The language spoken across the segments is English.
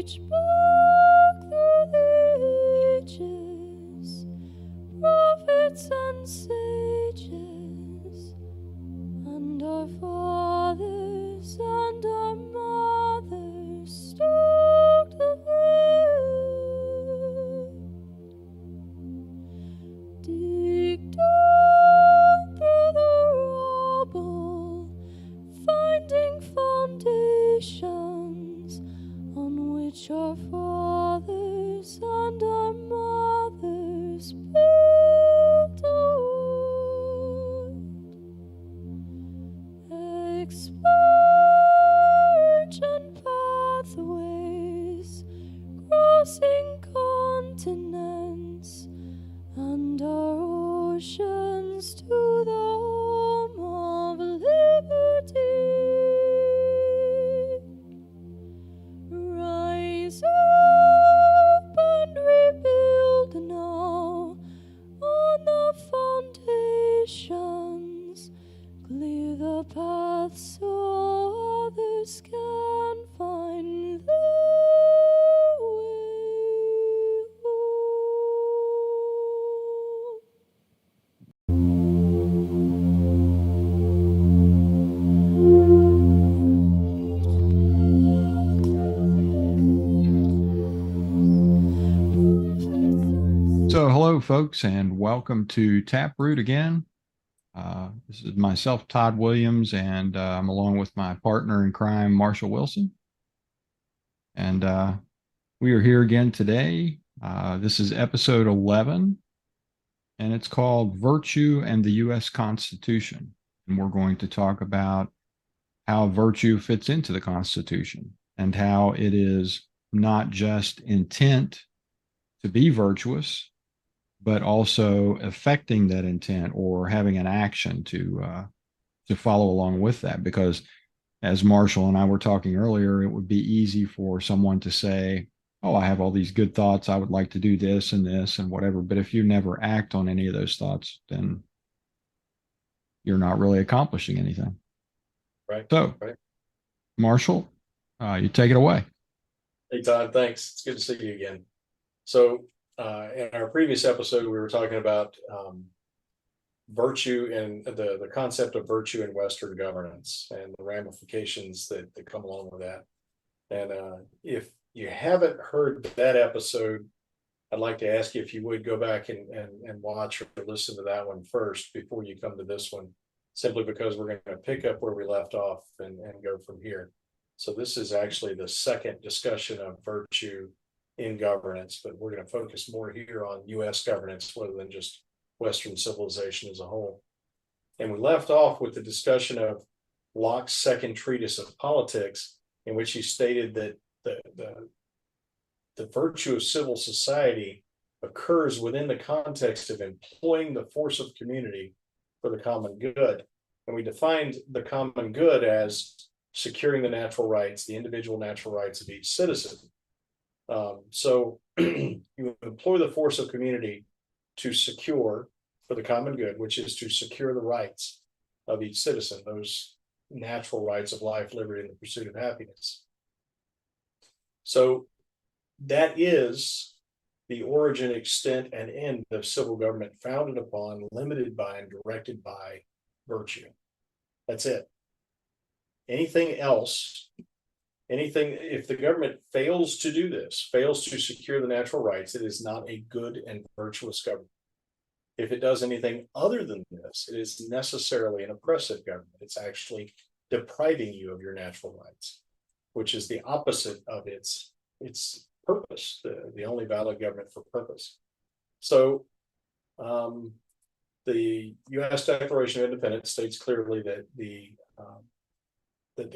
reach back through the ages, prophets and sages, and our fathers and our mothers stalked the way. Dig down through the rubble, finding foundations on which our fathers and our mothers built a world. Explore ancient pathways, crossing continents and our oceans to the home of liberty. Rise up and rebuild now on the foundations. Clear the path so others can find their way home. So, hello, folks, and welcome to Taproot again. This is myself, Todd Williams, and I'm along with my partner in crime, Marshall Wilson. And we are here again today. This is episode 11, and it's called Virtue and the U.S. Constitution. And we're going to talk about how virtue fits into the Constitution and how it is not just intent to be virtuous, but also affecting that intent or having an action to follow along with that. Because as Marshall and I were talking earlier, it would be easy for someone to say, oh, I have all these good thoughts. I would like to do this and whatever. But if you never act on any of those thoughts, then you're not really accomplishing anything. Right. So, right. Marshall, you take it away. Hey, Todd, thanks. It's good to see you again. So, in our previous episode, we were talking about virtue and the concept of virtue in Western governance and the ramifications that come along with that. And if you haven't heard that episode, I'd like to ask you if you would go back and watch or listen to that one first before you come to this one, simply because we're going to pick up where we left off and go from here. So this is actually the second discussion of virtue in governance, but we're going to focus more here on U.S. governance rather than just Western civilization as a whole. And we left off with the discussion of Locke's second treatise of politics, in which he stated that the virtue of civil society occurs within the context of employing the force of community for the common good. And we defined the common good as securing the natural rights, the individual natural rights of each citizen. So you employ the force of community to secure for the common good, which is to secure the rights of each citizen, those natural rights of life, liberty, and the pursuit of happiness. So that is the origin, extent, and end of civil government, founded upon, limited by, and directed by virtue. That's it. Anything else, if the government fails to do this, fails to secure the natural rights, it is not a good and virtuous government. If it does anything other than this, it is necessarily an oppressive government. It's actually depriving you of your natural rights, which is the opposite of its purpose, the only valid government for purpose. So the U.S. Declaration of Independence states clearly that the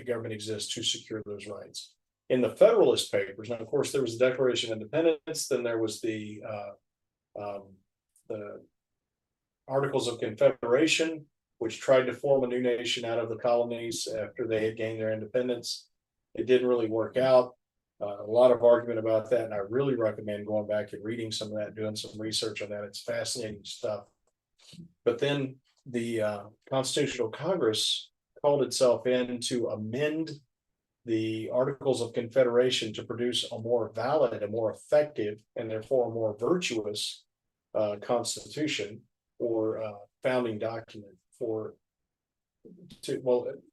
government exists to secure those rights. In the Federalist Papers, now of course there was the Declaration of Independence, then there was the Articles of Confederation, which tried to form a new nation out of the colonies after they had gained their independence. It didn't really work out. A lot of argument about that, and I really recommend going back and reading some of that, doing some research on that. It's fascinating stuff. But then the Constitutional Congress called itself in to amend the Articles of Confederation to produce a more valid, a more effective, and therefore a more virtuous constitution or founding document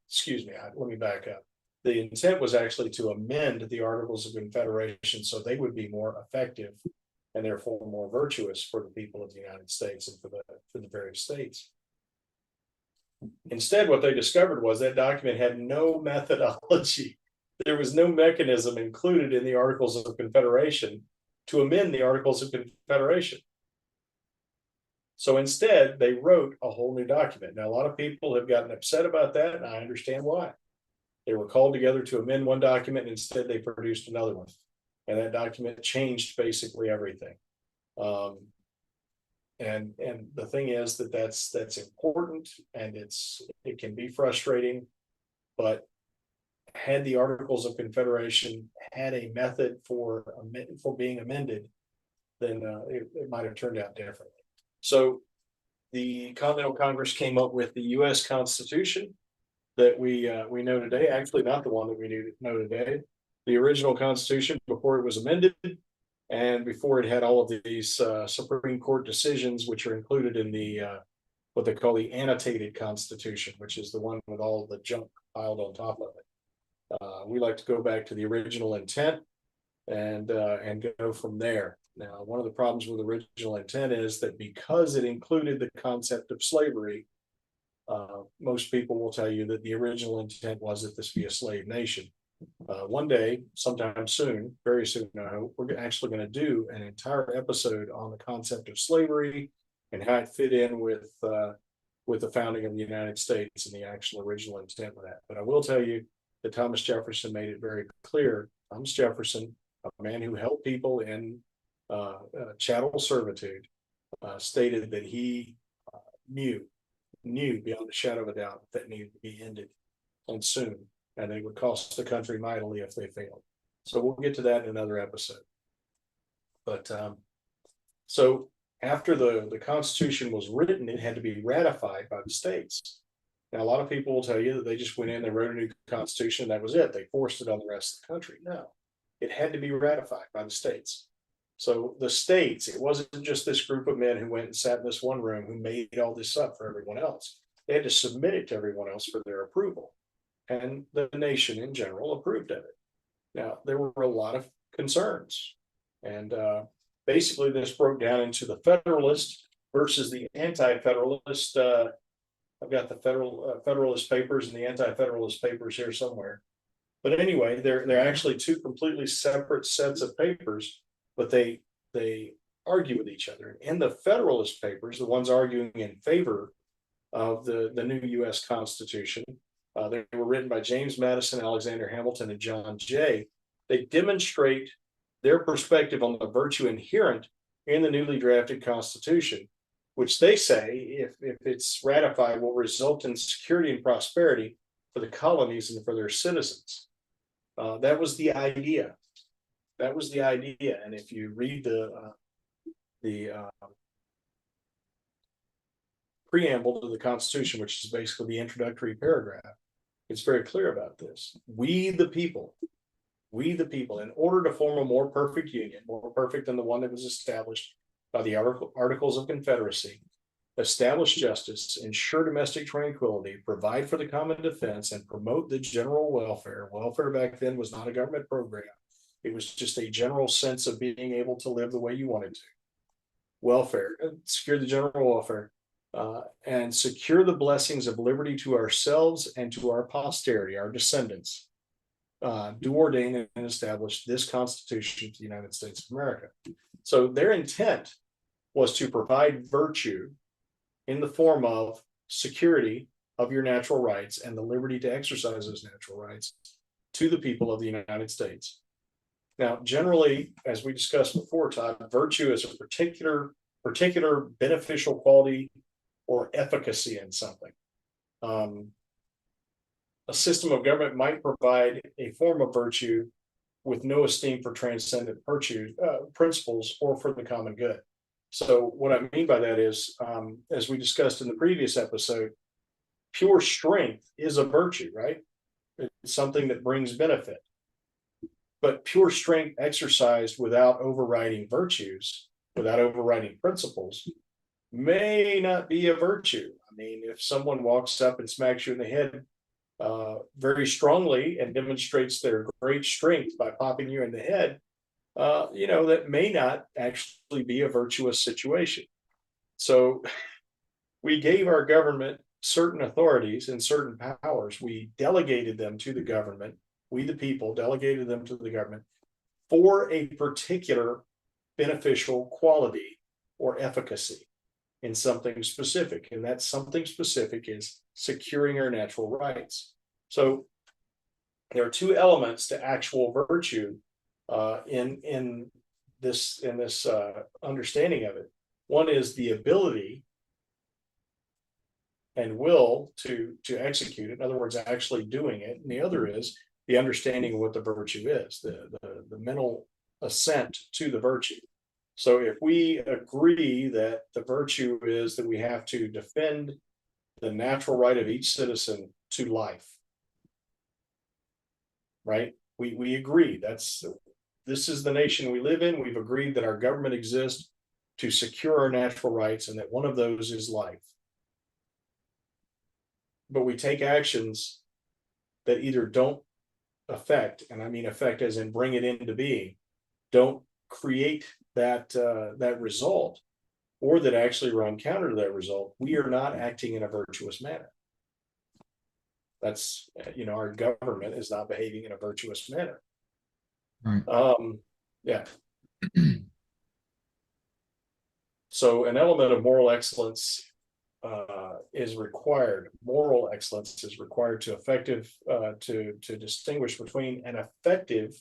excuse me, let me back up. The intent was actually to amend the Articles of Confederation so they would be more effective and therefore more virtuous for the people of the United States and for the various states. Instead, what they discovered was that document had no methodology. There was no mechanism included in the Articles of Confederation to amend the Articles of Confederation. So instead, they wrote a whole new document. Now, a lot of people have gotten upset about that, and I understand why. They were called together to amend one document, and instead they produced another one. And that document changed basically everything. And the thing is that's important, and it can be frustrating, but had the Articles of Confederation had a method for being amended, then it might have turned out differently. So the Continental Congress came up with the U.S. Constitution that we know today. Actually, not the one that we know today. The original Constitution before it was amended, and before it had all of these Supreme Court decisions, which are included in the what they call the annotated Constitution, which is the one with all the junk piled on top of it. We like to go back to the original intent and go from there. Now, one of the problems with original intent is that because it included the concept of slavery, most people will tell you that the original intent was that this be a slave nation. One day, sometime soon, very soon, I hope, we're actually going to do an entire episode on the concept of slavery and how it fit in with the founding of the United States and the actual original intent of that. But I will tell you that Thomas Jefferson made it very clear. Thomas Jefferson, a man who held people in chattel servitude, stated that he knew beyond a shadow of a doubt that needed to be ended, and soon, and it would cost the country mightily if they failed. So we'll get to that in another episode. But so after the Constitution was written, it had to be ratified by the states. Now, a lot of people will tell you that they just went in, they wrote a new Constitution, and that was it. They forced it on the rest of the country. No, it had to be ratified by the states. So the states, it wasn't just this group of men who went and sat in this one room who made all this up for everyone else. They had to submit it to everyone else for their approval. And the nation in general approved of it. Now, there were a lot of concerns. And basically, this broke down into the Federalist versus the Anti-Federalist. I've got the Federalist Papers and the Anti-Federalist Papers here somewhere. But anyway, they're actually two completely separate sets of papers, but they argue with each other. In the Federalist Papers, the ones arguing in favor of the new U.S. Constitution, they were written by James Madison, Alexander Hamilton, and John Jay. They demonstrate their perspective on the virtue inherent in the newly drafted Constitution, which they say, if it's ratified, will result in security and prosperity for the colonies and for their citizens. That was the idea. That was the idea. And if you read the preamble to the Constitution, which is basically the introductory paragraph, it's very clear about this. We the people, in order to form a more perfect union, more perfect than the one that was established by the Articles of Confederacy, establish justice, ensure domestic tranquility, provide for the common defense, and promote the general welfare. Welfare back then was not a government program. It was just a general sense of being able to live the way you wanted to. Welfare, secure the general welfare, and secure the blessings of liberty to ourselves and to our posterity, our descendants. Do ordain and establish this Constitution to the United States of America. So their intent was to provide virtue in the form of security of your natural rights and the liberty to exercise those natural rights to the people of the United States. Now, generally, as we discussed before, Todd, virtue is a particular beneficial quality or efficacy in something. A system of government might provide a form of virtue with no esteem for transcendent principles or for the common good. So what I mean by that is, as we discussed in the previous episode, pure strength is a virtue, right? It's something that brings benefit. But pure strength exercised without overriding virtues, without overriding principles, may not be a virtue. I mean, if someone walks up and smacks you in the head very strongly and demonstrates their great strength by popping you in the head, that may not actually be a virtuous situation. So we gave our government certain authorities and certain powers. We delegated them to the government. We, the people, delegated them to the government for a particular beneficial quality or efficacy in something specific. And that something specific is securing our natural rights. So there are two elements to actual virtue in this understanding of it. One is the ability and will to execute it. In other words, actually doing it. And the other is the understanding of what the virtue is, the mental assent to the virtue. So if we agree that the virtue is that we have to defend the natural right of each citizen to life, right? We agree this is the nation we live in. We've agreed that our government exists to secure our natural rights and that one of those is life. But we take actions that either don't affect, and I mean affect as in bring it into being, don't create that result, or that actually run counter to that result. We are not acting in a virtuous manner. That's, our government is not behaving in a virtuous manner. Right. Yeah. So an element of moral excellence is required. Moral excellence is required to distinguish between an effective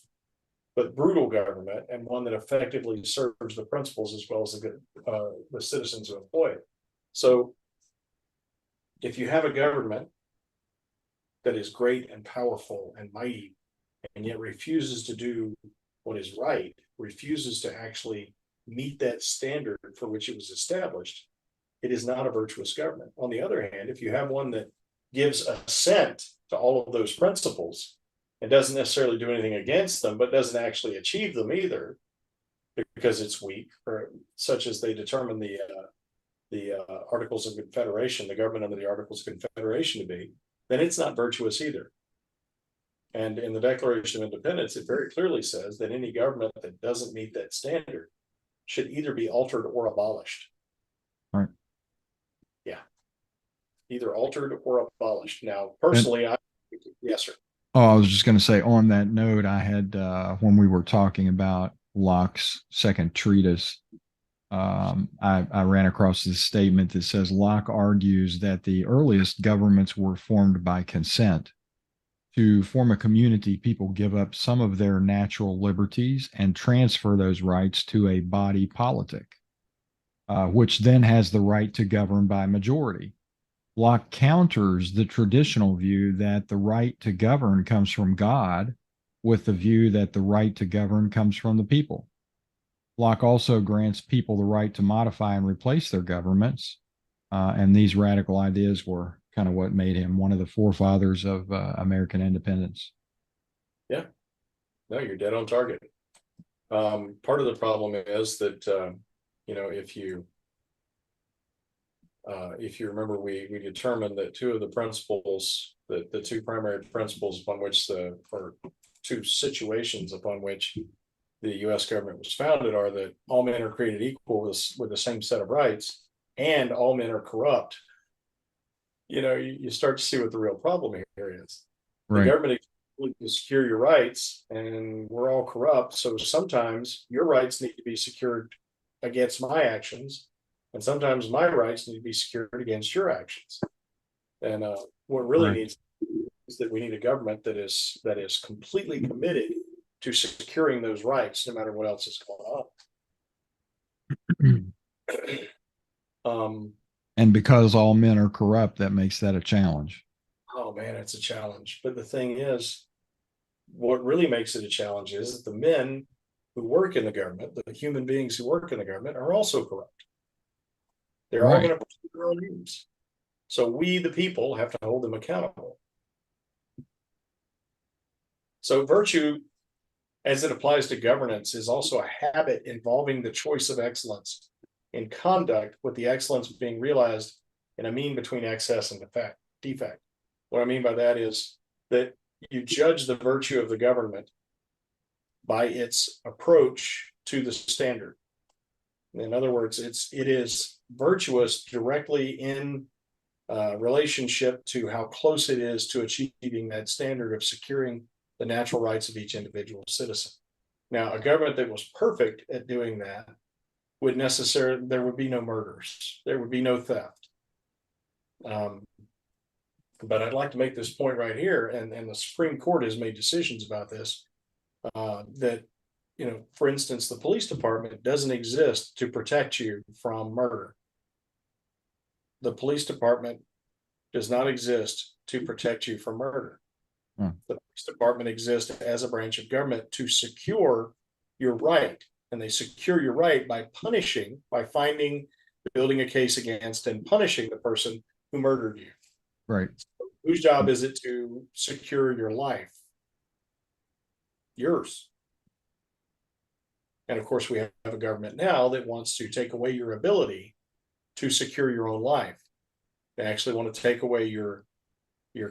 but brutal government and one that effectively serves the principles as well as the citizens who employ it. So if you have a government that is great and powerful and mighty, and yet refuses to do what is right, refuses to actually meet that standard for which it was established, it is not a virtuous government. On the other hand, if you have one that gives assent to all of those principles and doesn't necessarily do anything against them, but doesn't actually achieve them either because it's weak, or such as they determine the Articles of Confederation, the government under the Articles of Confederation to be, then it's not virtuous either. And in the Declaration of Independence, it very clearly says that any government that doesn't meet that standard should either be altered or abolished. Right. Yeah. Either altered or abolished. Now, personally, yes, sir. Oh, I was just going to say on that note, I had, when we were talking about Locke's second treatise, I ran across this statement that says Locke argues that the earliest governments were formed by consent. To form a community, people give up some of their natural liberties and transfer those rights to a body politic, which then has the right to govern by majority. Locke counters the traditional view that the right to govern comes from God with the view that the right to govern comes from the people. Locke also grants people the right to modify and replace their governments. And these radical ideas were kind of what made him one of the forefathers of American independence. Yeah, no, you're dead on target. Part of the problem is that, if you remember, we determined that two of the principles, the two primary principles upon which or two situations upon which the U.S. government was founded are that all men are created equal with the same set of rights, and all men are corrupt. You start to see what the real problem here is. Right. The government to secure your rights, and we're all corrupt. So sometimes your rights need to be secured against my actions, and sometimes my rights need to be secured against your actions. And what really needs is that we need a government that is completely committed to securing those rights, no matter what else is going on. And because all men are corrupt, that makes that a challenge. Oh man, it's a challenge. But the thing is, what really makes it a challenge is that the men who work in the government, the human beings who work in the government, are also corrupt. They're all going to pursue their own aims. So we, the people, have to hold them accountable. So virtue, as it applies to governance, is also a habit involving the choice of excellence in conduct, with the excellence being realized in a mean between excess and defect. What I mean by that is that you judge the virtue of the government by its approach to the standard. In other words, it is virtuous directly in relationship to how close it is to achieving that standard of securing the natural rights of each individual citizen. Now, a government that was perfect at doing that would there would be no murders, there would be no theft. But I'd like to make this point right here, and the Supreme Court has made decisions about this, that, for instance, the police department doesn't exist to protect you from murder. The police department does not exist to protect you from murder. The police department exists as a branch of government to secure your right. And they secure your right by finding, building a case against, and punishing the person who murdered you. Right. So whose job is it to secure your life? Yours. And of course, we have a government now that wants to take away your ability to secure your own life. They actually want to take away your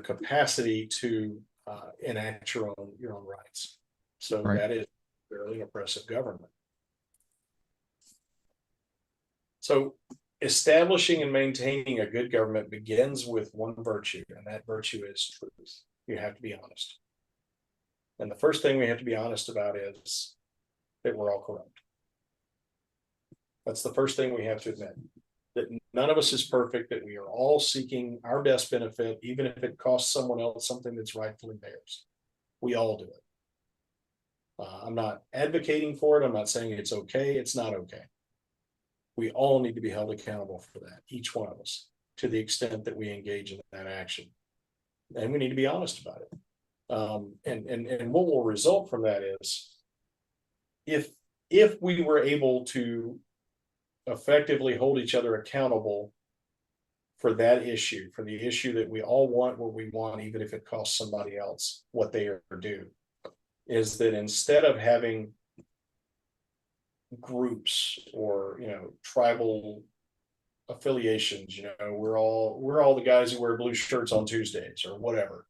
capacity to enact your own rights. So right. That is fairly oppressive government. So establishing and maintaining a good government begins with one virtue, and that virtue is truth. You have to be honest. And the first thing we have to be honest about is that we're all corrupt. That's the first thing we have to admit, that none of us is perfect, that we are all seeking our best benefit, even if it costs someone else something that's rightfully theirs. We all do it. I'm not advocating for it. I'm not saying it's okay. It's not okay. We all need to be held accountable for that, each one of us, to the extent that we engage in that action. And we need to be honest about it. And what will result from that is, if we were able to effectively hold each other accountable for that issue, for the issue that we all want what we want, even if it costs somebody else what they are due, is that instead of having groups or tribal affiliations, we're all the guys who wear blue shirts on Tuesdays or whatever,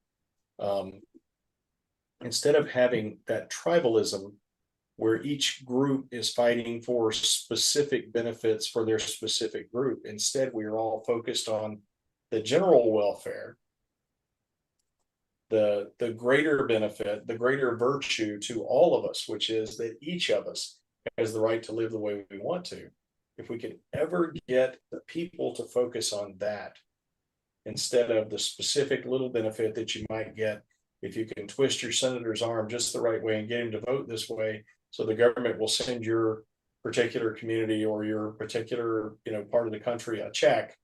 instead of having that tribalism where each group is fighting for specific benefits for their specific group, instead we are all focused on the general welfare, the greater benefit, the greater virtue to all of us, which is that each of us has the right to live the way we want to. If we could ever get the people to focus on that instead of the specific little benefit that you might get if you can twist your senator's arm just the right way and get him to vote this way, so the government will send your particular community or your particular part of the country a check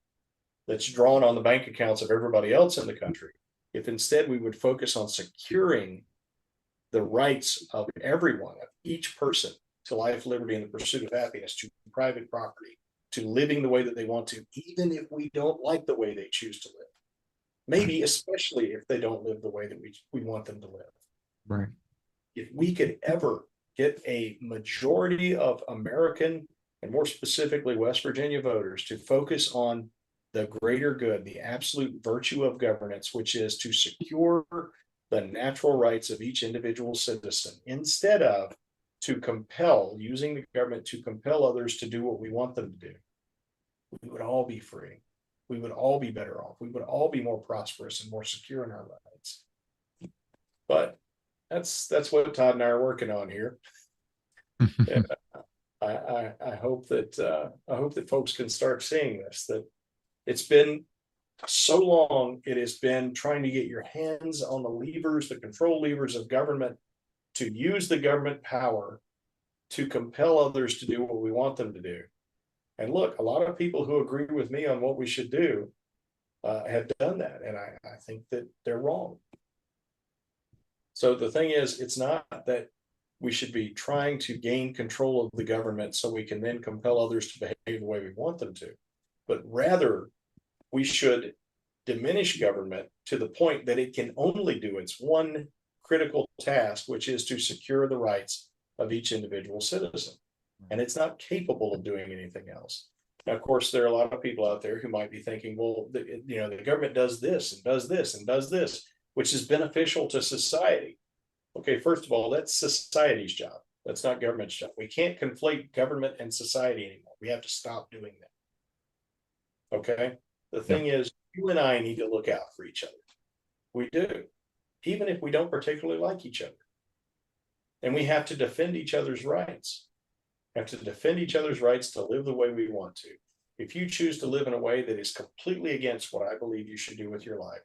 that's drawn on the bank accounts of everybody else in the country. If instead we would focus on securing the rights of everyone, of each person, to life, liberty, and the pursuit of happiness, to private property, to living the way that they want to, even if we don't like the way they choose to live. Maybe especially if they don't live the way that we want them to live. Right. If we could ever get a majority of American, and more specifically West Virginia voters, to focus on the greater good, the absolute virtue of governance, which is to secure the natural rights of each individual citizen, instead of using the government to compel others to do what we want them to do, we would all be free. We would all be better off. We would all be more prosperous and more secure in our lives. But that's what Todd and I are working on here. And I hope that folks can start seeing this, that it's been so long, it has been trying to get your hands on the levers, the control levers of government, to use the government power to compel others to do what we want them to do. And look, a lot of people who agree with me on what we should do have done that. And I think that they're wrong. So the thing is, it's not that we should be trying to gain control of the government so we can then compel others to behave the way we want them to, but rather we should diminish government to the point that it can only do its one critical task, which is to secure the rights of each individual citizen. And it's not capable of doing anything else. Now, of course, there are a lot of people out there who might be thinking, well, the government does this and does this and does this, which is beneficial to society. Okay, first of all, that's society's job. That's not government's job. We can't conflate government and society anymore. We have to stop doing that. Okay. The thing is, you and I need to look out for each other. We do, even if we don't particularly like each other. And we have to defend each other's rights. We have to defend each other's rights to live the way we want to. If you choose to live in a way that is completely against what I believe you should do with your life,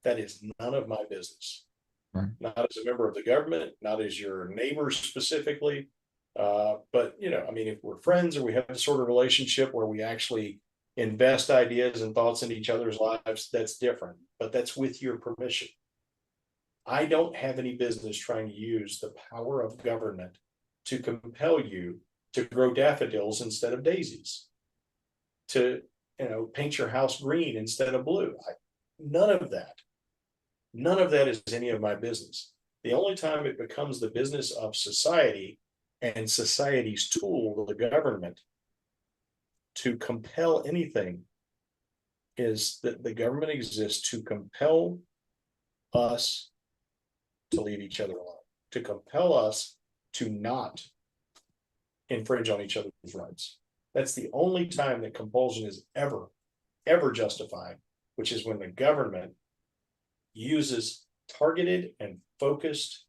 that is none of my business. Right. Not as a member of the government, not as your neighbor specifically. But, I mean, if we're friends or we have the sort of relationship where we actually invest ideas and thoughts in each other's lives, that's different, but that's with your permission. I don't have any business trying to use the power of government to compel you to grow daffodils instead of daisies, to, paint your house green instead of blue. None of that is any of my business. The only time it becomes the business of society and society's tool, the government, to compel anything is that the government exists to compel us to leave each other alone, to compel us to not infringe on each other's rights. That's the only time that compulsion is ever justified, which is when the government uses targeted and focused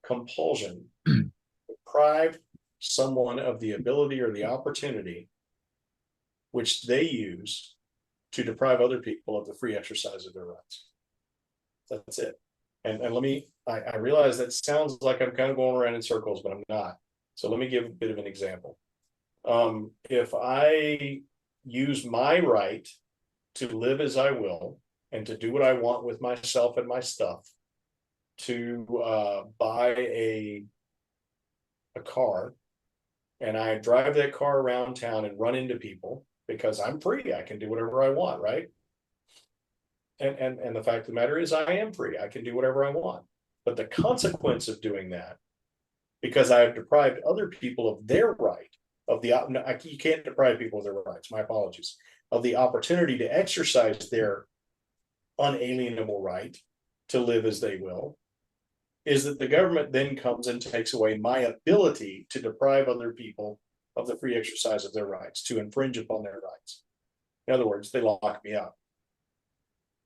compulsion to deprive someone of the ability or the opportunity which they use to deprive other people of the free exercise of their rights. That's it. And I realize that sounds like I'm kind of going around in circles, but I'm not. So let me give a bit of an example. If I use my right to live as I will and to do what I want with myself and my stuff, to buy a car, and I drive that car around town and run into people because I'm free, I can do whatever I want, right? And the fact of the matter is, I am free, I can do whatever I want. But the consequence of doing that, because I have deprived other people of their right, you can't deprive people of their rights, my apologies, of the opportunity to exercise their unalienable right to live as they will, is that the government then comes and takes away my ability to deprive other people of the free exercise of their rights, to infringe upon their rights. In other words, they lock me up.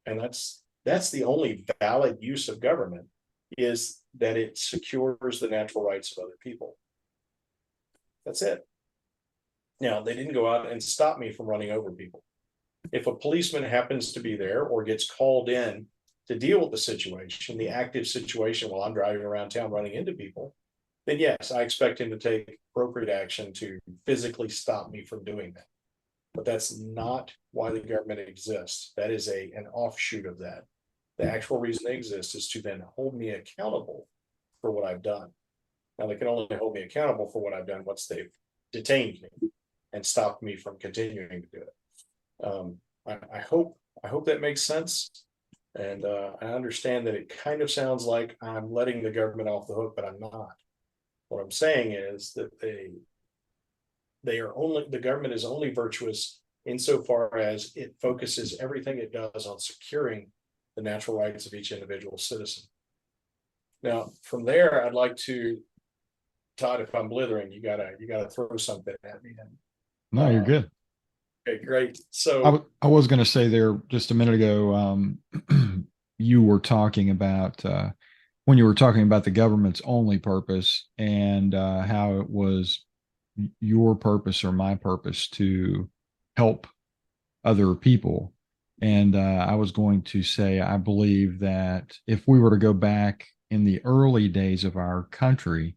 And that's the only valid use of government, is that it secures the natural rights of other people. That's it. Now, they didn't go out and stop me from running over people. If a policeman happens to be there or gets called in to deal with the situation, the active situation, while I'm driving around town running into people, then yes, I expect him to take appropriate action to physically stop me from doing that. But that's not why the government exists. That is an offshoot of that. The actual reason they exist is to then hold me accountable for what I've done. Now, they can only hold me accountable for what I've done once they've detained me and stopped me from continuing to do it. I hope that makes sense. And I understand that it kind of sounds like I'm letting the government off the hook, but I'm not. What I'm saying is that the government is only virtuous insofar as it focuses everything it does on securing the natural rights of each individual citizen. Now, from there, I'd like to, Todd, if I'm blithering, you gotta throw something at me. No, you're good. Okay, great. So I was going to say there just a minute ago, you were talking about when you were talking about the government's only purpose and how it was your purpose or my purpose to help other people. And I was going to say, I believe that if we were to go back in the early days of our country,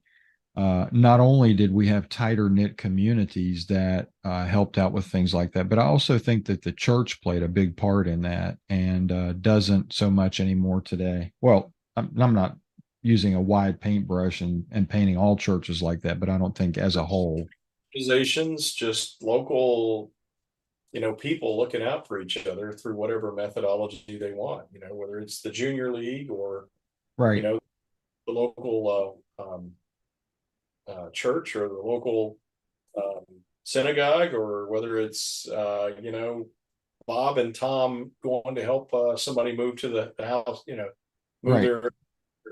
not only did we have tighter knit communities that helped out with things like that, but I also think that the church played a big part in that and doesn't so much anymore today. Well, I'm not using a wide paintbrush and painting all churches like that, but I don't think as a whole. Organizations, just local, people looking out for each other through whatever methodology they want, whether it's the junior league or, Right. the local church or the local synagogue, or whether it's Bob and Tom going to help somebody move to the house, move Right. their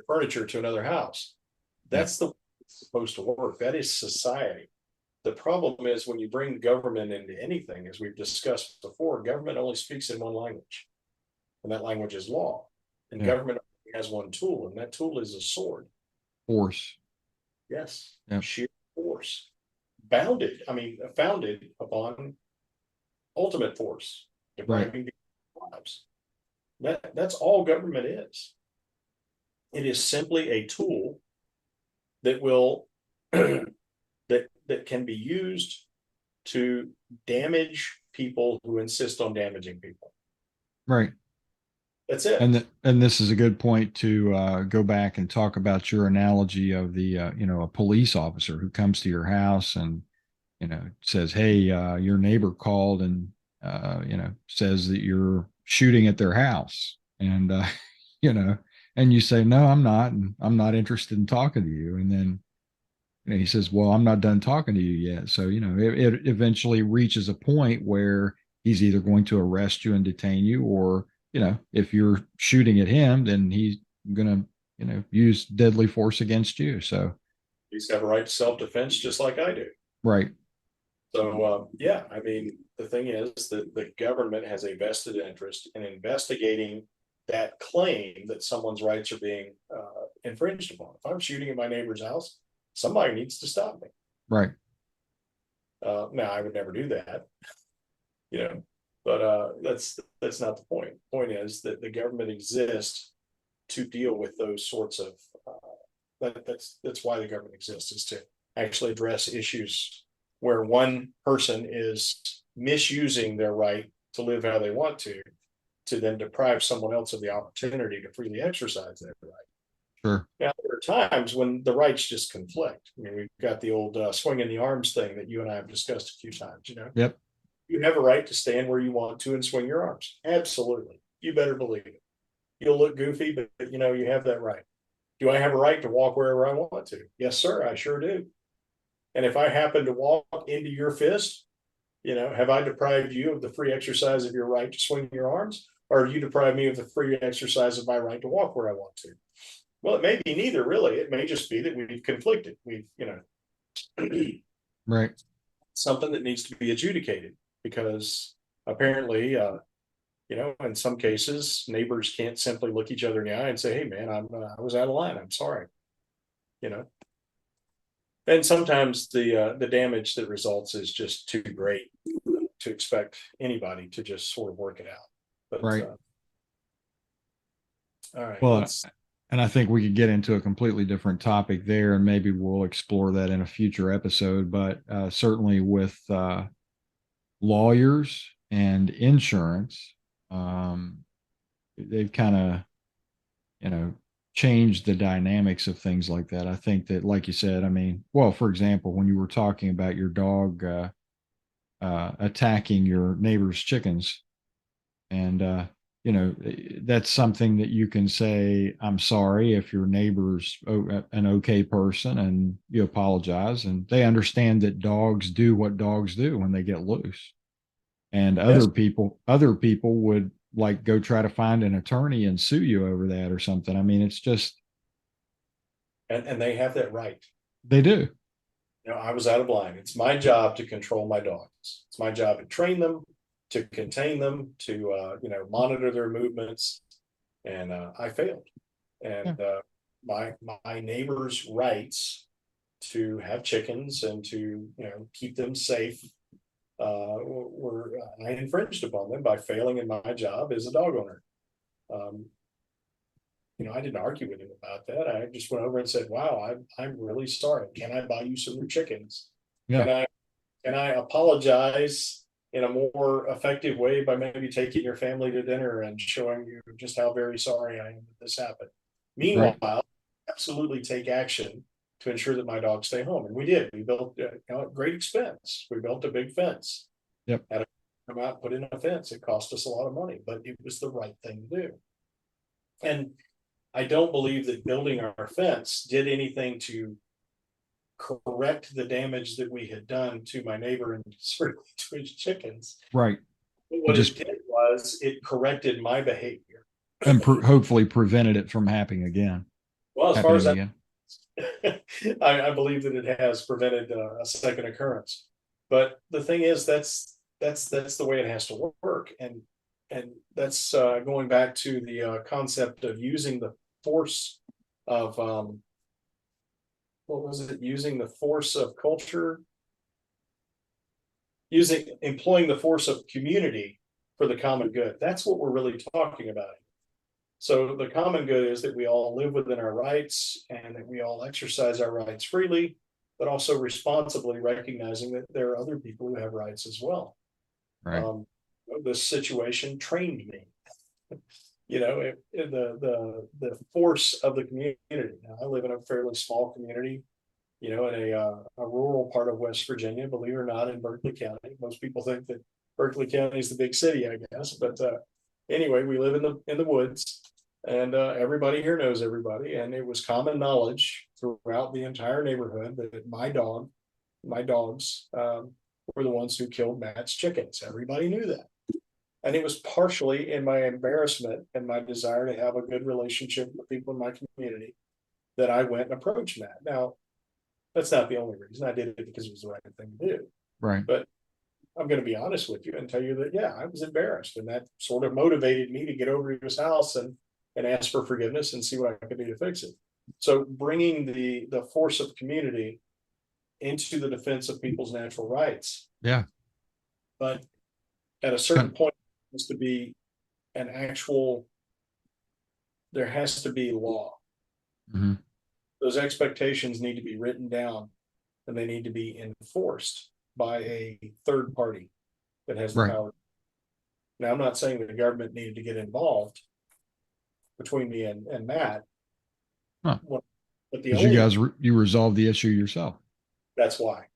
furniture to another house. Yeah. That's the way it's supposed to work. That is society. The problem is when you bring government into anything, as we've discussed before, government only speaks in one language, and that language is law. And Yeah. government only has one tool, and that tool is a sword. Force. Yes. Yep. Sheer force. Founded upon ultimate force, depriving people's lives. That's all government is. It is simply a tool that will that can be used to damage people who insist on damaging people. Right. That's it. And this is a good point to go back and talk about your analogy of the a police officer who comes to your house and says, hey, your neighbor called and says that you're shooting at their house, and and you say, no, I'm not, and I'm not interested in talking to you. And then he says, well, I'm not done talking to you yet. So it eventually reaches a point where he's either going to arrest you and detain you, or if you're shooting at him, then he's going to use deadly force against you. So He's got a right to self-defense just like I do. right. So the thing is that the government has a vested interest in investigating that claim that someone's rights are being infringed upon. If I'm shooting at my neighbor's house, somebody needs to stop me. Right. Now, I would never do that, but that's not the point. The point is that the government exists to deal with those sorts of. That's why the government exists, is to actually address issues where one person is misusing their right to live how they want to then deprive someone else of the opportunity to freely exercise that right. Sure. Now, there are times when the rights just conflict. I mean, we've got the old swinging the arms thing that you and I have discussed a few times. Yep. You have a right to stand where you want to and swing your arms. Absolutely. You better believe it. You'll look goofy, but you have that right. Do I have a right to walk wherever I want to? Yes, sir, I sure do. And if I happen to walk into your fist, have I deprived you of the free exercise of your right to swing your arms? Or have you deprived me of the free exercise of my right to walk where I want to? Well, it may be neither, really. It may just be that we've conflicted. We've, right. Something that needs to be adjudicated, because apparently, in some cases, neighbors can't simply look each other in the eye and say, hey, man, I was out of line. I'm sorry. And sometimes the damage that results is just too great to expect anybody to just sort of work it out. But right. All right. Well, and I think we could get into a completely different topic there, and maybe we'll explore that in a future episode. But certainly with lawyers and insurance, they've kind of change the dynamics of things like that. I think that, like you said, for example, when you were talking about your dog attacking your neighbor's chickens, and that's something that you can say, I'm sorry, if your neighbor's an okay person, and you apologize, and they understand that dogs do what dogs do when they get loose. And Yes. other people would like go try to find an attorney and sue you over that or something. It's just, and they have that right. they do. I was out of line. It's my job to control my dogs. It's my job to train them, to contain them, to monitor their movements, and I failed. And my neighbor's rights to have chickens and to keep them safe I infringed upon them by failing in my job as a dog owner. I didn't argue with him about that. I just went over and said, wow, I'm really sorry. Can I buy you some new chickens? Yeah. Can I apologize in a more effective way by maybe taking your family to dinner and showing you just how very sorry I am that this happened? Meanwhile, Right. absolutely take action to ensure that my dogs stay home. And we did. We built at great expense. We built a big fence. Yep. Had to come out and put in a fence. It cost us a lot of money, but it was the right thing to do. And I don't believe that building our fence did anything to correct the damage that we had done to my neighbor and certainly to his chickens. Right. But what Just it did was it corrected my behavior. and hopefully prevented it from happening again. Well, as far as Happening again. I believe that it has prevented a second occurrence. But the thing is, that's the way it has to work, and that's going back to the concept of using the force of what was it? Using the force of culture, employing the force of community for the common good. That's what we're really talking about. So the common good is that we all live within our rights and that we all exercise our rights freely, but also responsibly recognizing that there are other people who have rights as well. Right. This situation trained me. The force of the community. Now, I live in a fairly small community, in a rural part of West Virginia, believe it or not, in Berkeley County. Most people think that Berkeley County is the big city, I guess, but anyway, we live in the woods, and everybody here knows everybody, and it was common knowledge throughout the entire neighborhood that my dogs were the ones who killed Matt's chickens. Everybody knew that. And it was partially in my embarrassment and my desire to have a good relationship with people in my community that I went and approached Matt. Now, that's not the only reason. I did it because it was the right thing to do. Right. But I'm going to be honest with you and tell you that, yeah, I was embarrassed. And that sort of motivated me to get over to his house and ask for forgiveness and see what I could do to fix it. So bringing the force of community into the defense of people's natural rights. Yeah. But at a certain point, there has to be law. Mm-hmm. Those expectations need to be written down and they need to be enforced by a third party that has the power. Now, I'm not saying that the government needed to get involved between me and Matt. Huh. But you resolved the issue yourself. That's why.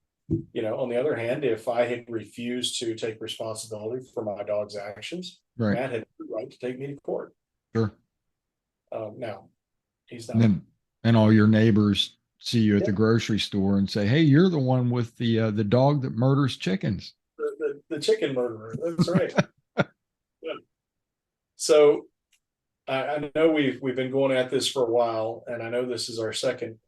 On the other hand, if I had refused to take responsibility for my dog's actions, Matt had the right to take me to court. Sure. Now, he's not. And all your neighbors see you at the grocery store and say, "Hey, you're the one with the dog that murders chickens." The chicken murderer. That's right. So I know we've been going at this for a while, and I know this is our second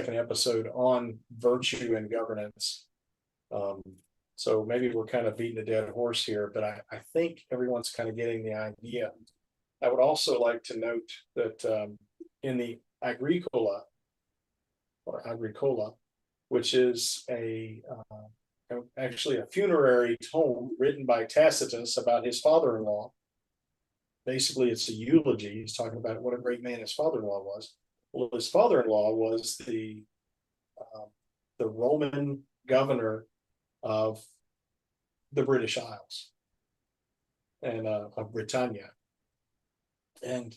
episode on virtue and governance. So maybe we're kind of beating a dead horse here, but I think everyone's kind of getting the idea. I would also like to note that in the Agricola, which is actually a funerary tome written by Tacitus about his father-in-law. Basically, it's a eulogy. He's talking about what a great man his father-in-law was. Well, his father-in-law was the Roman governor of the British Isles and of Britannia. And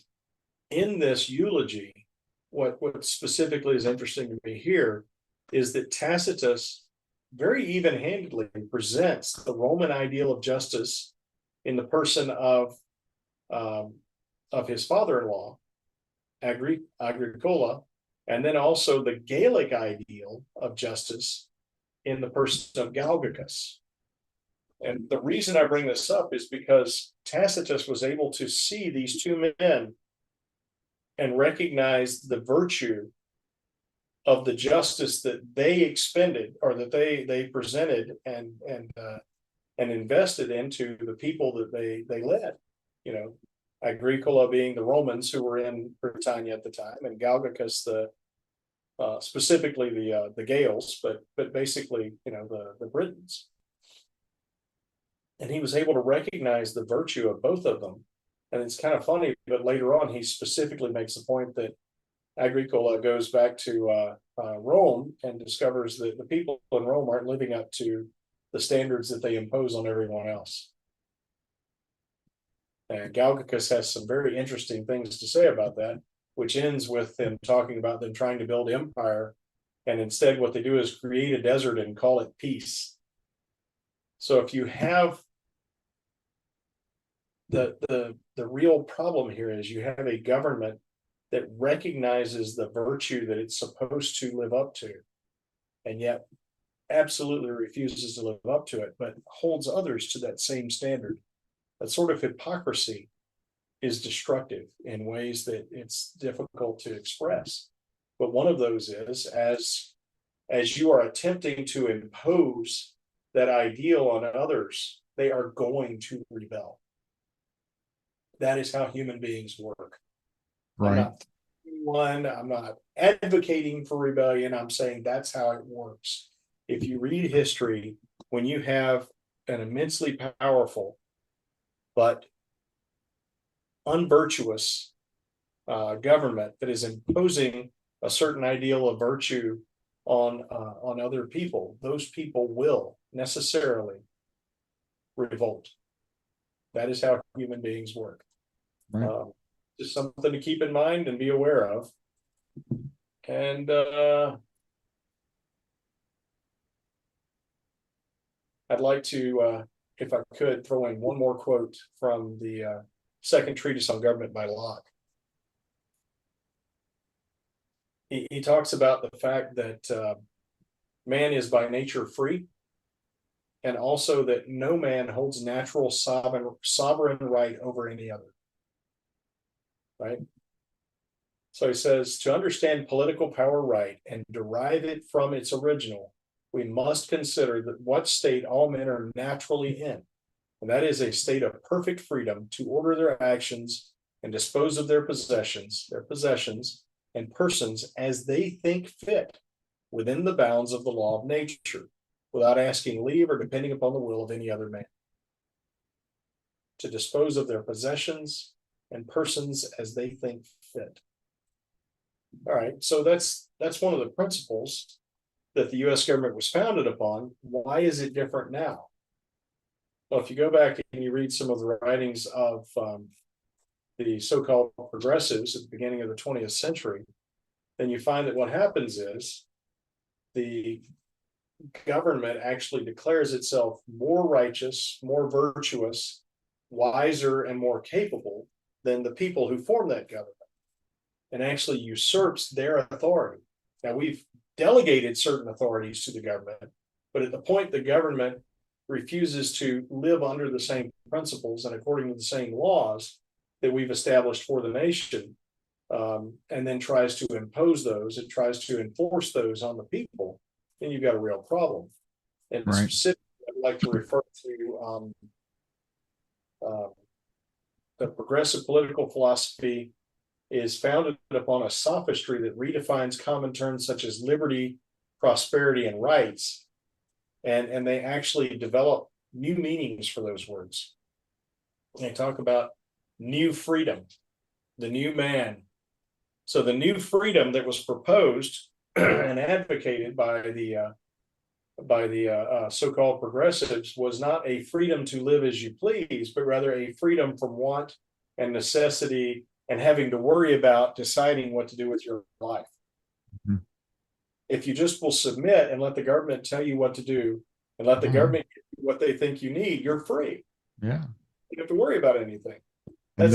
in this eulogy, what specifically is interesting to me here is that Tacitus very even-handedly presents the Roman ideal of justice in the person of his father-in-law, Agricola, and then also the Gaelic ideal of justice in the person of Galgacus. And the reason I bring this up is because Tacitus was able to see these two men and recognize the virtue of the justice that they expended, or that they presented and invested into the people that they led. Agricola being the Romans who were in Britannia at the time, and Galgacus specifically the Gaels, but basically the Britons. And he was able to recognize the virtue of both of them. And it's kind of funny, but later on he specifically makes the point that Agricola goes back to Rome and discovers that the people in Rome aren't living up to the standards that they impose on everyone else. And Galgacus has some very interesting things to say about that, which ends with them talking about them trying to build empire. And instead what they do is create a desert and call it peace. So if you have the real problem here is you have a government that recognizes the virtue that it's supposed to live up to, and yet absolutely refuses to live up to it, but holds others to that same standard. That sort of hypocrisy is destructive in ways that it's difficult to express. But one of those is as you are attempting to impose that ideal on others, they are going to rebel. That is how human beings work. Right. I'm not advocating for rebellion. I'm saying that's how it works. If you read history, when you have an immensely powerful but unvirtuous government that is imposing a certain ideal of virtue on other people, those people will necessarily revolt. That is how human beings work. Right. Just something to keep in mind and be aware of. And I'd like to, if I could, throw in one more quote from the second treatise on government by Locke. He talks about the fact that man is by nature free, and also that no man holds natural sovereign right over any other. Right? So he says, to understand political power right and derive it from its original, we must consider that what state all men are naturally in, and that is a state of perfect freedom to order their actions and dispose of their possessions and persons as they think fit within the bounds of the law of nature, without asking leave or depending upon the will of any other man. To dispose of their possessions and persons as they think fit. All right, so that's one of the principles that the U.S. government was founded upon. Why is it different now? Well, if you go back and you read some of the writings of the so-called progressives at the beginning of the 20th century, then you find that what happens is the government actually declares itself more righteous, more virtuous, wiser, and more capable than the people who form that government, and actually usurps their authority. Now, we've delegated certain authorities to the government, but at the point the government refuses to live under the same principles and according to the same laws that we've established for the nation, and then tries to impose those, it tries to enforce those on the people, then you've got a real problem. And Right. specifically, I'd like to refer to the progressive political philosophy is founded upon a sophistry that redefines common terms such as liberty, prosperity, and rights. And they actually develop new meanings for those words. They talk about new freedom, the new man. So the new freedom that was proposed and advocated by the so-called progressives was not a freedom to live as you please, but rather a freedom from want and necessity and having to worry about deciding what to do with your life. Mm-hmm. If you just will submit and let the government tell you what to do and let the government give you what they think you need, you're free. Yeah. You don't have to worry about anything. And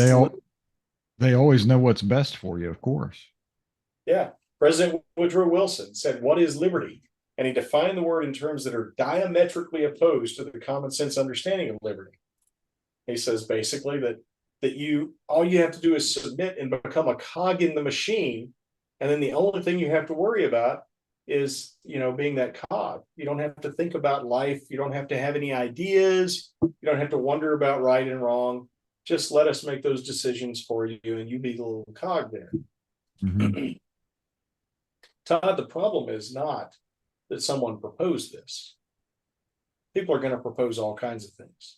they always know what's best for you, of course. Yeah. President Woodrow Wilson said, "What is liberty?" And he defined the word in terms that are diametrically opposed to the common sense understanding of liberty. He says basically that all you have to do is submit and become a cog in the machine, and then the only thing you have to worry about is, being that cog. You don't have to think about life. You don't have to have any ideas. You don't have to wonder about right and wrong. Just let us make those decisions for you, and you be the little cog there. Mm-hmm. Todd, the problem is not that someone proposed this. People are going to propose all kinds of things.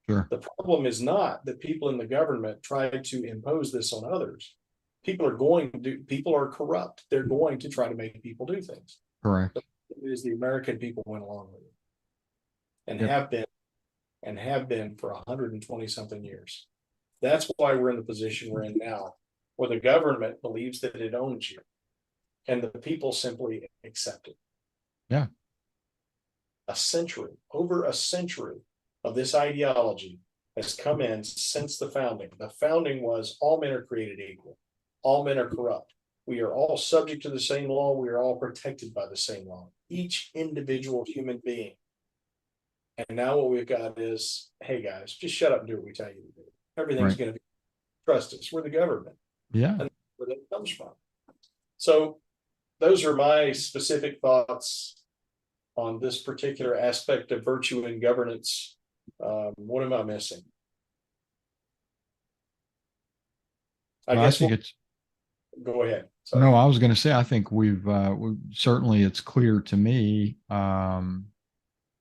Sure. The problem is not that people in the government try to impose this on others. People are corrupt. They're going to try to make people do things. Correct. It is the American people went along with it and have been for 120 something years. That's why we're in the position we're in now, where the government believes that it owns you and the people simply accept it. Yeah. Over a century of this ideology has come in since the founding. The founding was all men are created equal. All men are corrupt. We are all subject to the same law. We are all protected by the same law. Each individual human being. And now what we've got is, hey guys, just shut up and do what we tell you to do. Everything's Right. going to be, trust us. We're the government. Yeah. And that's where that comes from. So those are my specific thoughts on this particular aspect of virtue and governance. What am I missing? I Well, I guess think it's, go ahead. Sorry. no, I was going to say, I think we certainly, it's clear to me,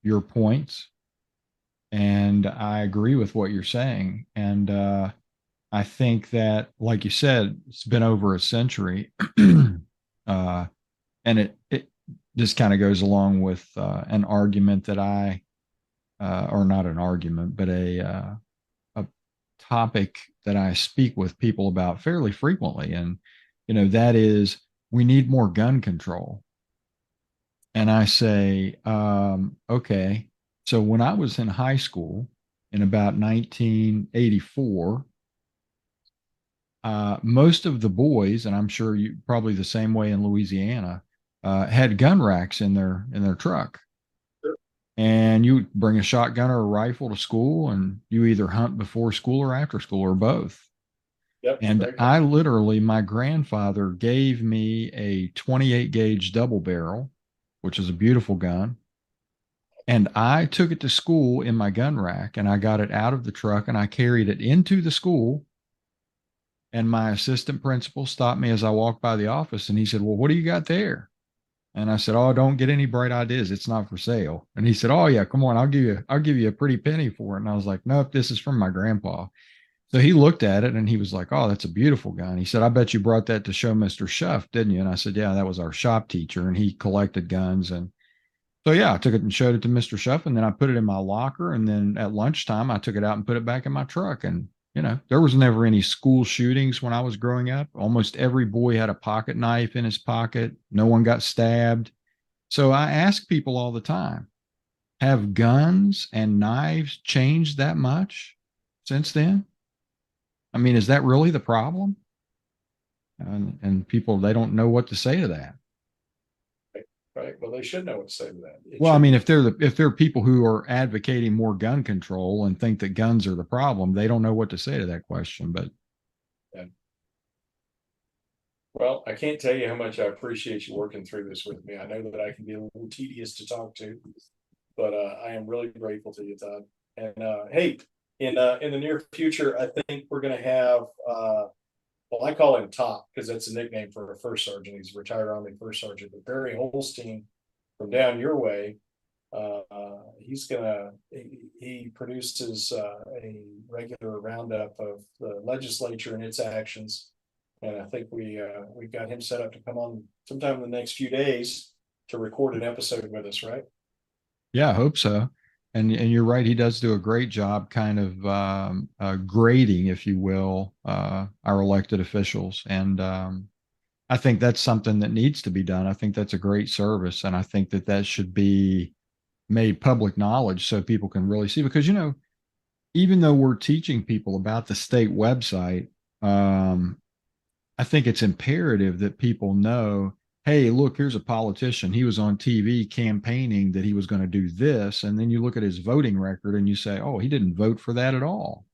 your points, and I agree with what you're saying. And, I think that, like you said, it's been over a century. And it just kind of goes along with, an argument that or not an argument, but a topic that I speak with people about fairly frequently. And, that is, we need more gun control. And I say, okay. So when I was in high school in about 1984, most of the boys, and I'm sure you probably the same way in Louisiana, had gun racks in their truck. And you bring a shotgun or a rifle to school, and you either hunt before school or after school or both. Yep. And I literally, my grandfather gave me a 28 gauge double barrel, which is a beautiful gun. And I took it to school in my gun rack, and I got it out of the truck and I carried it into the school. And my assistant principal stopped me as I walked by the office, and he said, "Well, what do you got there?" And I said, "Oh, don't get any bright ideas. It's not for sale." And he said, "Oh yeah, come on. I'll give you a pretty penny for it." And I was like, "Nope, this is from my grandpa." So he looked at it and he was like, "Oh, that's a beautiful gun." He said, "I bet you brought that to show Mr. Schuff, didn't you?" And I said, "Yeah, that was our shop teacher, and he collected guns." And so, yeah, I took it and showed it to Mr. Schuff, and then I put it in my locker. And then at lunchtime, I took it out and put it back in my truck. And, there was never any school shootings when I was growing up. Almost every boy had a pocket knife in his pocket. No one got stabbed. So I ask people all the time, have guns and knives changed that much since then? I mean, is that really the problem? And people, they don't know what to say to that. Right. Well, they should know what to say to that. Well, I mean, if they're people who are advocating more gun control and think that guns are the problem, they don't know what to say to that question. But yeah. Well, I can't tell you how much I appreciate you working through this with me. I know that I can be a little tedious to talk to, but I am really grateful to you, Todd. And hey, in the near future, I think we're going to have well, I call him Top because that's a nickname for a first sergeant. He's a retired Army first sergeant. But Barry Holstein from down your way, he produces a regular roundup of the legislature and its actions. And I think we've got him set up to come on sometime in the next few days to record an episode with us, right? yeah, I hope so. And you're right, he does do a great job kind of grading, if you will, our elected officials. And I think that's something that needs to be done. I think that's a great service. And I think that should be made public knowledge so people can really see. Because, even though we're teaching people about the state website, I think it's imperative that people know, hey, look, here's a politician. He was on TV campaigning that he was going to do this. And then you look at his voting record and you say, oh, he didn't vote for that at all.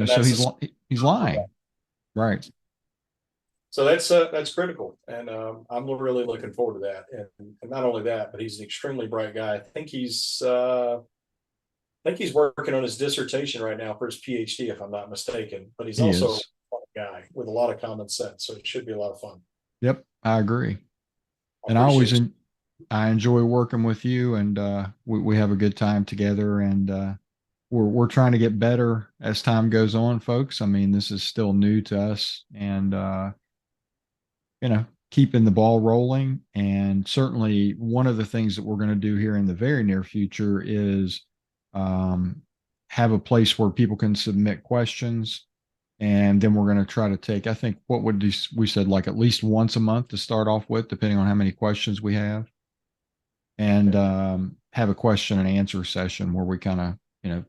So he's lying. Right. So that's critical. And I'm really looking forward to that. And not only that, but he's an extremely bright guy. I think he's working on his dissertation right now for his PhD, if I'm not mistaken. But he's also a guy with a lot of common sense, so it should be a lot of fun. Yep, I agree. And I enjoy working with you, and we have a good time together, and we're trying to get better as time goes on, folks. I mean, this is still new to us, and keeping the ball rolling. And certainly one of the things that we're going to do here in the very near future is have a place where people can submit questions. And then we're going to try to take, I think, we said, like at least once a month to start off with, depending on how many questions we have. And have a question and answer session where we kind of,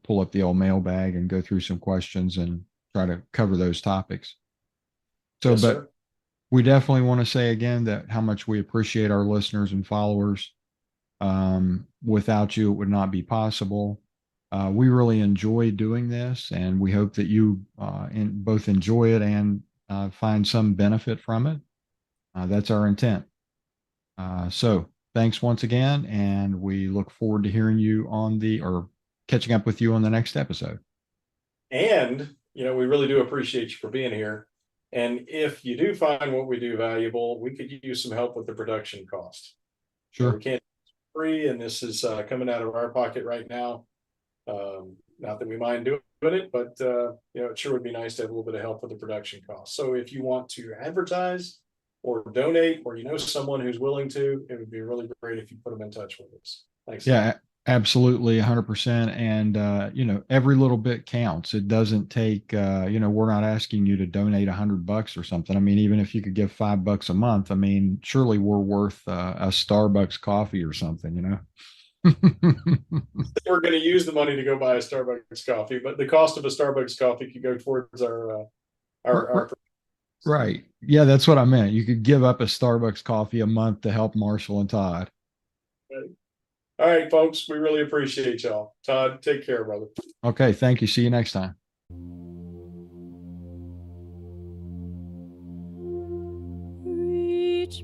pull up the old mailbag and go through some questions and try to cover those topics. So, Yes, but sir. we definitely want to say again that how much we appreciate our listeners and followers. Without you, it would not be possible. We really enjoy doing this, and we hope that you both enjoy it and find some benefit from it. That's our intent. So thanks once again, and we look forward to hearing you or catching up with you on the next episode. And, we really do appreciate you for being here. And if you do find what we do valuable, we could use some help with the production cost. Sure. We can't free, and this is coming out of our pocket right now. Not that we mind doing it, but it sure would be nice to have a little bit of help with the production cost. So if you want to advertise or donate, or someone who's willing to, it would be really great if you put them in touch with us. Thanks. Yeah, absolutely, 100%. And every little bit counts. It doesn't take. We're not asking you to donate $100 or something. I mean, even if you could give $5 a month, I mean, surely we're worth a Starbucks coffee or something. We're going to use the money to go buy a Starbucks coffee, but the cost of a Starbucks coffee could go towards our Right. Yeah, that's what I meant. You could give up a Starbucks coffee a month to help Marshall and Todd. All right, folks, we really appreciate y'all. Todd, take care, brother. Okay, thank you. See you next time. Reach